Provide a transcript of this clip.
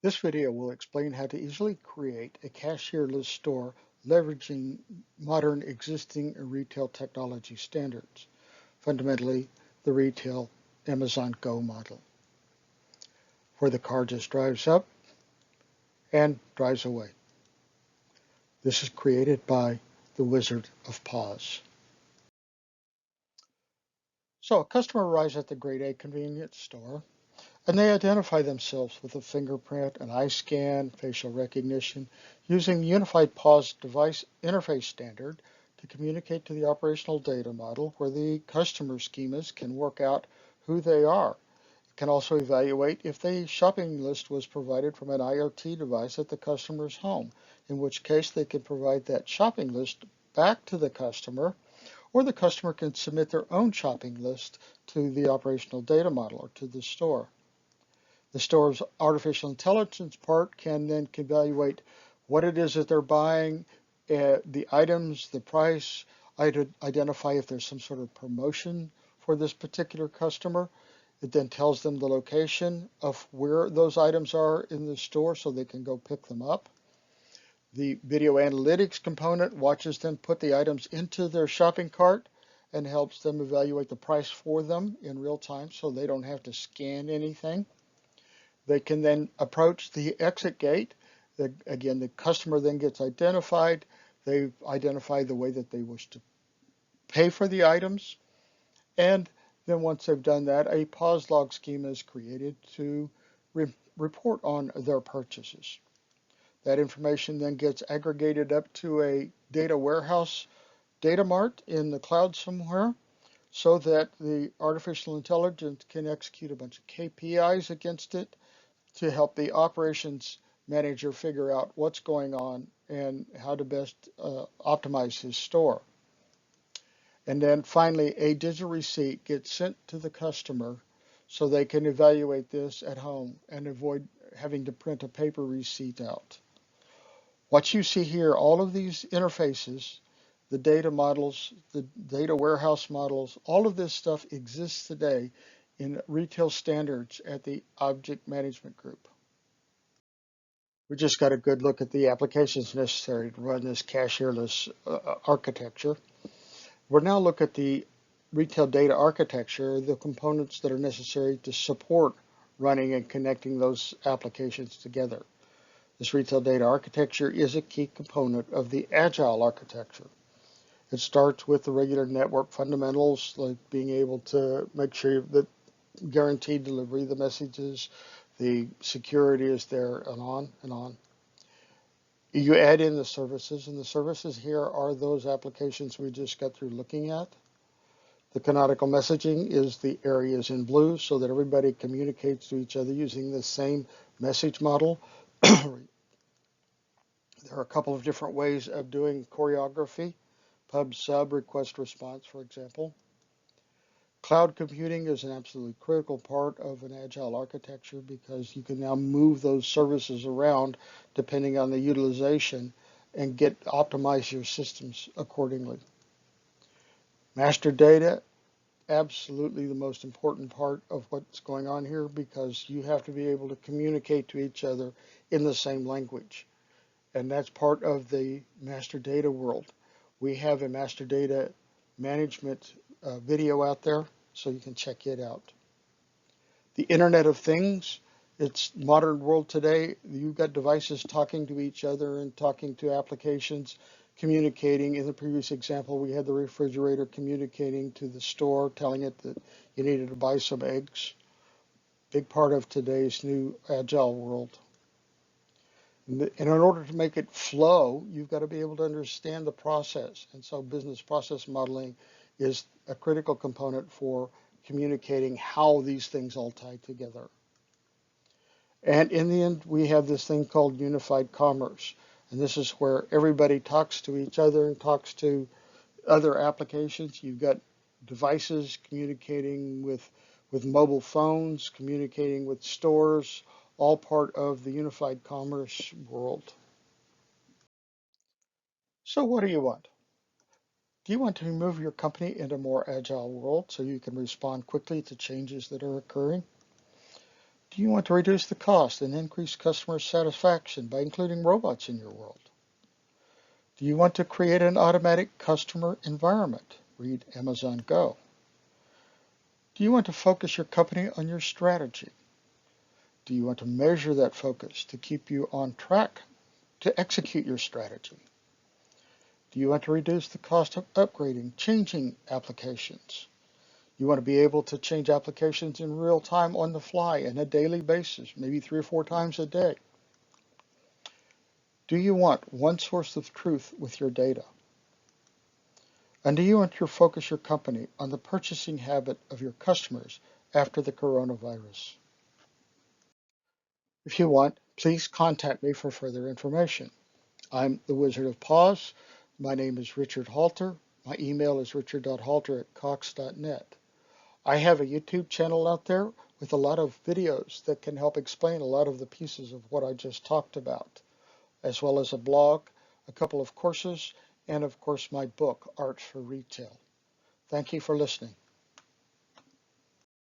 This video will explain how to easily create a cashierless store leveraging modern existing retail technology standards, fundamentally the retail Amazon Go model, where the car just drives up and drives away. This is created by the Wizard of Pause. So a customer arrives at the grade A convenience store and they identify themselves with a fingerprint, an eye scan, facial recognition, using the Unified PAWS device interface standard to communicate to the operational data model where the customer schemas can work out who they are. It can also evaluate if the shopping list was provided from an IoT device at the customer's home, in which case they can provide that shopping list back to the customer, or the customer can submit their own shopping list to the operational data model or to the store. The store's artificial intelligence part can then evaluate what it is that they're buying, the items, the price, identify if there's some sort of promotion for this particular customer. It then tells them the location of where those items are in the store so they can go pick them up. The video analytics component watches them put the items into their shopping cart and helps them evaluate the price for them in real time so they don't have to scan anything. They can then approach the exit gate. Again, the customer then gets identified. They identify the way that they wish to pay for the items. And then once they've done that, a pause log schema is created to report on their purchases. That information then gets aggregated up to a data warehouse data mart in the cloud somewhere so that the artificial intelligence can execute a bunch of KPIs against it to help the operations manager figure out what's going on and how to best optimize his store. And then finally, a digital receipt gets sent to the customer so they can evaluate this at home and avoid having to print a paper receipt out. What you see here, all of these interfaces, the data models, the data warehouse models, all of this stuff exists today in retail standards at the Object Management Group. We just got a good look at the applications necessary to run this cashierless architecture. We'll now look at the retail data architecture, the components that are necessary to support running and connecting those applications together. This retail data architecture is a key component of the agile architecture. It starts with the regular network fundamentals, like being able to make sure that guaranteed delivery, the messages, the security is there, and on and on. You add in the services, and the services here are those applications we just got through looking at. The canonical messaging is the areas in blue so that everybody communicates to each other using the same message model. There are a couple of different ways of doing choreography, pub, sub, request, response, for example. Cloud computing is an absolutely critical part of an agile architecture because you can now move those services around depending on the utilization and optimize your systems accordingly. Master data, absolutely the most important part of what's going on here because you have to be able to communicate to each other in the same language. And that's part of the master data world. We have a master data management video out there, so you can check it out. The Internet of Things, it's modern world today. You've got devices talking to each other and talking to applications, communicating. In the previous example, we had the refrigerator communicating to the store, telling it that you needed to buy some eggs. Big part of today's new agile world. And in order to make it flow, you've got to be able to understand the process. And so business process modeling is a critical component for communicating how these things all tie together. And in the end, we have this thing called unified commerce. And this is where everybody talks to each other and talks to other applications. You've got devices communicating with mobile phones, communicating with stores, all part of the unified commerce world. So what do you want? Do you want to move your company into a more agile world so you can respond quickly to changes that are occurring? Do you want to reduce the cost and increase customer satisfaction by including robots in your world? Do you want to create an automatic customer environment? Read Amazon Go. Do you want to focus your company on your strategy? Do you want to measure that focus to keep you on track to execute your strategy? Do you want to reduce the cost of upgrading, changing applications? You want to be able to change applications in real time on the fly on a daily basis, maybe 3 or 4 times a day. Do you want one source of truth with your data? And do you want to focus your company on the purchasing habit of your customers after the coronavirus? If you want, please contact me for further information. I'm the Wizard of Pause. My name is Richard Halter. My email is richard.halter@cox.net. I have a YouTube channel out there with a lot of videos that can help explain a lot of the pieces of what I just talked about, as well as a blog, a couple of courses, and of course my book, Art for Retail. Thank you for listening.